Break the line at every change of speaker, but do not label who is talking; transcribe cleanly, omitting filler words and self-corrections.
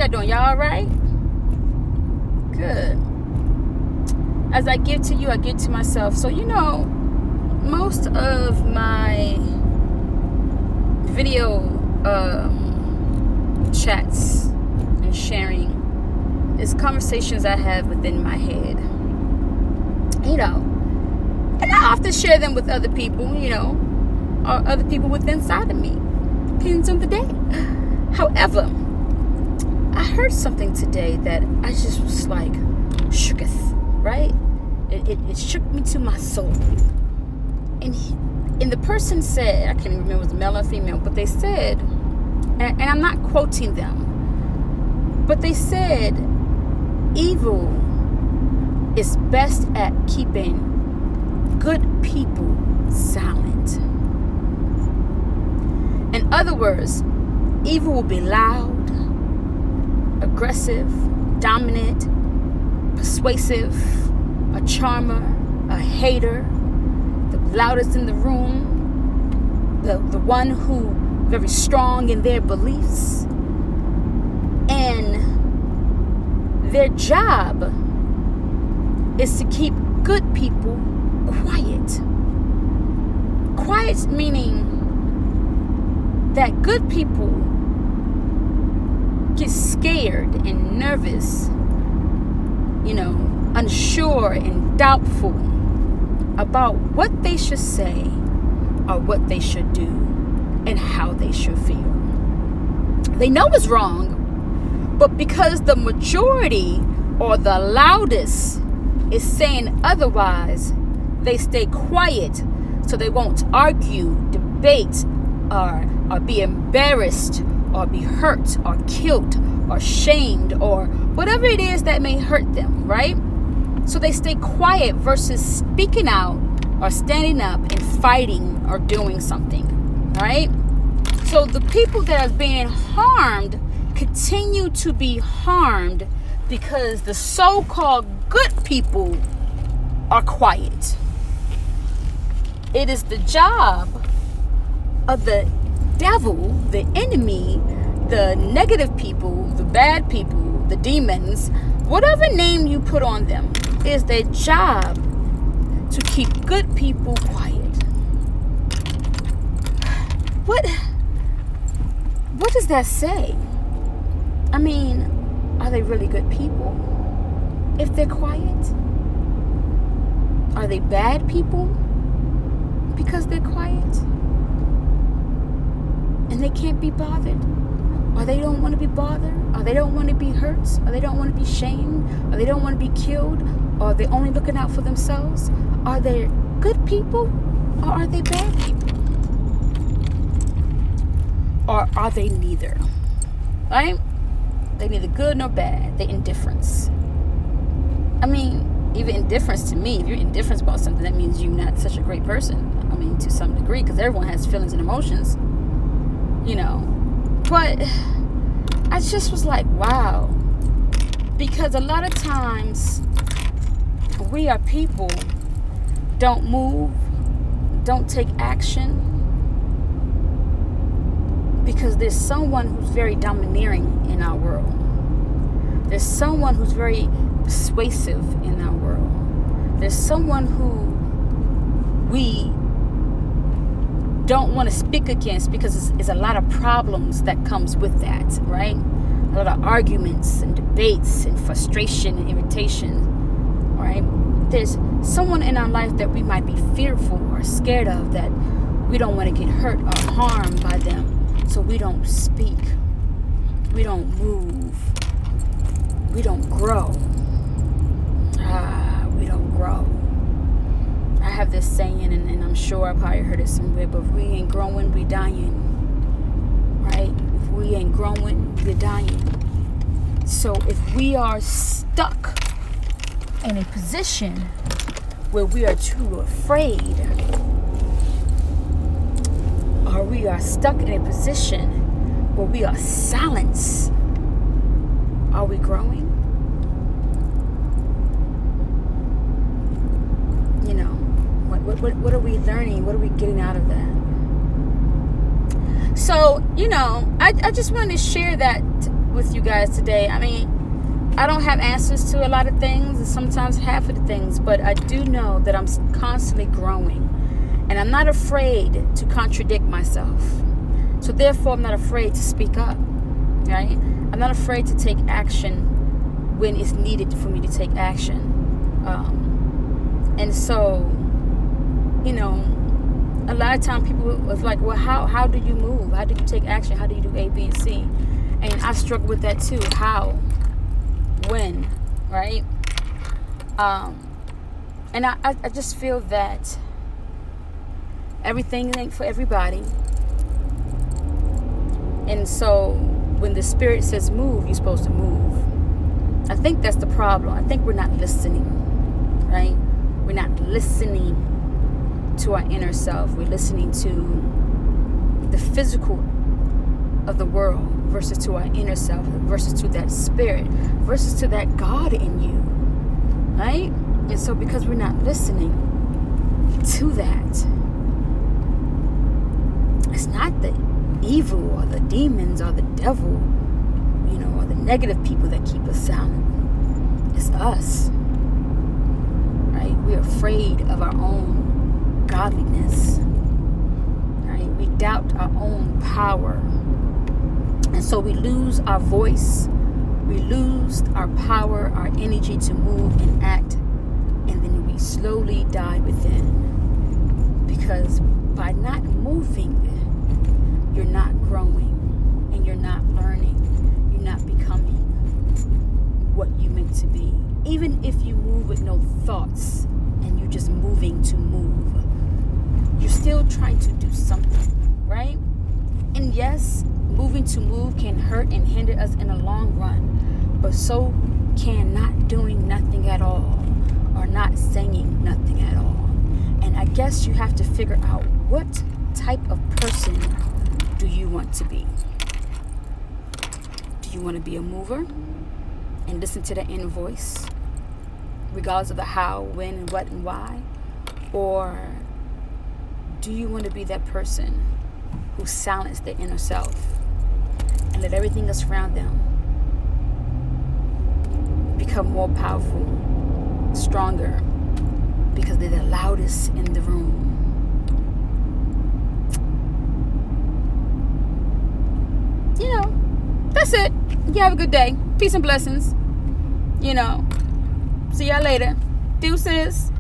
y'all doing? Y'all all right? Good. As I give to you, I give to myself. So, most of my video chats and sharing is conversations I have within my head. And I often share them with other people, or other people within inside of me. Depends on the day. However, I heard something today that I just was like, shooketh, right? It shook me to my soul. And the person said, I can't even remember if it was male or female, but they said, and I'm not quoting them, but they said, evil is best at keeping good people silent. In other words, evil will be loud, aggressive, dominant, persuasive, a charmer, a hater, the loudest in the room, the one who very strong in their beliefs. And their job is to keep good people quiet. Quiet meaning that good people get scared and nervous, unsure and doubtful about what they should say or what they should do and how they should feel. They know it's wrong, but because the majority or the loudest is saying otherwise, they stay quiet so they won't argue, debate, or be embarrassed, or be hurt, or killed, or shamed, or whatever it is that may hurt them, right? So they stay quiet versus speaking out or standing up and fighting or doing something, right? So the people that are being harmed continue to be harmed because the so-called good people are quiet. It is the job of the devil, the enemy, the negative people, the bad people, the demons, whatever name you put on them, is their job to keep good people quiet. What does that say? I mean, are they really good people if they're quiet? Are they bad people because they're quiet? And they can't be bothered? Or they don't want to be bothered? Or they don't want to be hurt? Or they don't want to be shamed? Or they don't want to be killed? Or they're only looking out for themselves? Are they good people? Or are they bad people? Or are they neither? Right? They're neither good nor bad. They're indifference. I mean, even indifference to me, if you're indifferent about something, that means you're not such a great person. I mean, to some degree, because everyone has feelings and emotions. But I just was like, wow. Because a lot of times we are people don't move, don't take action, because there's someone who's very domineering in our world. There's someone who's very persuasive in our world. There's someone who we don't want to speak against because it's a lot of problems that comes with that, right? A lot of arguments and debates and frustration and irritation, right? There's someone in our life that we might be fearful or scared of, that we don't want to get hurt or harmed by them, so we don't speak, we don't move, we don't grow. We don't grow. I have this saying, and I'm sure I've probably heard it somewhere, but if we ain't growing, we dying, right? If we ain't growing, we're dying. So if we are stuck in a position where we are too afraid, or we are stuck in a position where we are silenced, are we growing? What are we learning? What are we getting out of that? So, I just wanted to share that with you guys today. I mean, I don't have answers to a lot of things, and sometimes half of the things, but I do know that I'm constantly growing, and I'm not afraid to contradict myself. So therefore, I'm not afraid to speak up, right? I'm not afraid to take action when it's needed for me to take action. And so, you know, a lot of times people was like, well, how do you move? How do you take action? How do you do A, B, and C? And I struggle with that too. How? When? Right? And I just feel that everything ain't for everybody. And so when the Spirit says move, you're supposed to move. I think that's the problem. I think we're not listening, right? We're not listening to our inner self. We're listening to the physical of the world versus to our inner self, versus to that spirit, versus to that God in you, right? And so because we're not listening to that, it's not the evil or the demons or the devil, you know, or the negative people that keep us silent. It's us, right? We're afraid of our own godliness, right? We doubt our own power, and so we lose our voice, we lose our power, our energy to move and act, and then we slowly die within, because by not moving, you're not growing, and you're not learning, you're not becoming what you meant to be. Even if you move with no thoughts and you're just moving to move, you're still trying to do something, right? And yes, moving to move can hurt and hinder us in the long run, but so can not doing nothing at all, or not saying nothing at all. And I guess you have to figure out, what type of person do you want to be? Do you want to be a mover and listen to the inner voice, regardless of the how, when, and what, and why? Or do you want to be that person who silenced their inner self and let everything that's around them become more powerful, stronger, because they're the loudest in the room? You know, that's it. You have a good day. Peace and blessings. You know, see y'all later. Deuces.